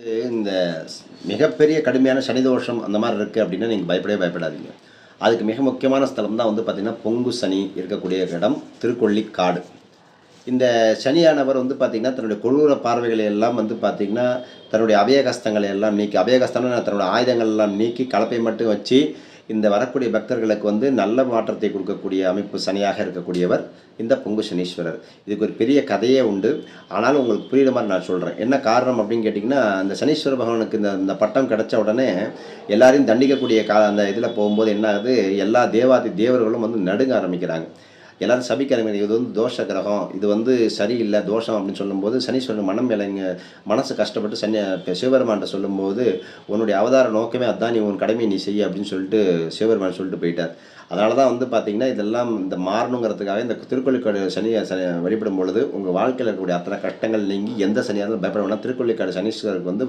இந்த மிகப்பெரிய கடுமையான சனி தோஷம் அந்த மாதிரி இருக்குது அப்படின்னா நீங்கள் பயப்படவே பயப்படாதீங்க. அதுக்கு மிக முக்கியமான ஸ்தலம் தான் வந்து பார்த்திங்கன்னா, பொங்கு சனி இருக்கக்கூடிய இடம் திருக்கொள்ளிக்காடு. இந்த சனியானவர் வந்து பார்த்திங்கன்னா, தன்னுடைய கொடூர பார்வைகளை எல்லாம் வந்து பார்த்திங்கன்னா, தன்னுடைய அபயகஸ்தங்களை எல்லாம் நீக்கி அபயகஸ்தம்னா தன்னுடைய ஆயுதங்கள் எல்லாம் நீக்கி கலப்பை மட்டும் வச்சு இந்த வரக்கூடிய பக்தர்களுக்கு வந்து நல்ல மாற்றத்தை கொடுக்கக்கூடிய அமைப்பு சனியாக இருக்கக்கூடியவர் இந்த பொங்கு சனீஸ்வரர். இதுக்கு ஒரு பெரிய கதையே உண்டு. ஆனாலும் உங்களுக்கு புரியுற மாதிரி நான் சொல்கிறேன். என்ன காரணம் அப்படின்னு கேட்டிங்கன்னா, இந்த சனீஸ்வர பகவானுக்கு இந்த இந்த பட்டம் கிடைச்ச உடனே எல்லாரையும் தண்டிக்கக்கூடிய அந்த இதில் போகும்போது என்ன ஆகுது, எல்லா தேவாதி தேவர்களும் வந்து நடுங்க ஆரம்பிக்கிறாங்க. எல்லாரும் சபிக்க ஆரம்பிக்கிறாங்க. இது வந்து தோஷ கிரகம், இது வந்து சரியில்லை தோஷம் அப்படின்னு சொல்லும்போது சனீஸ்வரன் மனம் இலங்க மனசு கஷ்டப்பட்டு சிவபெருமான்கிட்ட சொல்லும்போது, உன்னுடைய அவதார நோக்கமே அதான், நீ உன் கடமையை நீ செய்ய அப்படின்னு சொல்லிட்டு சிவபெருமான் சொல்லிட்டு போயிட்டார். அதனால தான் வந்து பார்த்தீங்கன்னா, இதெல்லாம் இந்த மாறணுங்கிறதுக்காக இந்த திருக்கொள்ளிக்காடு சனி வழிபடும் பொழுது உங்கள் வாழ்க்கையில் இருக்கக்கூடிய அத்தனை கஷ்டங்கள் நீங்கி எந்த சனியாக இருந்தாலும் பயப்பட வேண்டாம். திருக்கொள்ளிக்காடு சனீஸ்வரருக்கு வந்து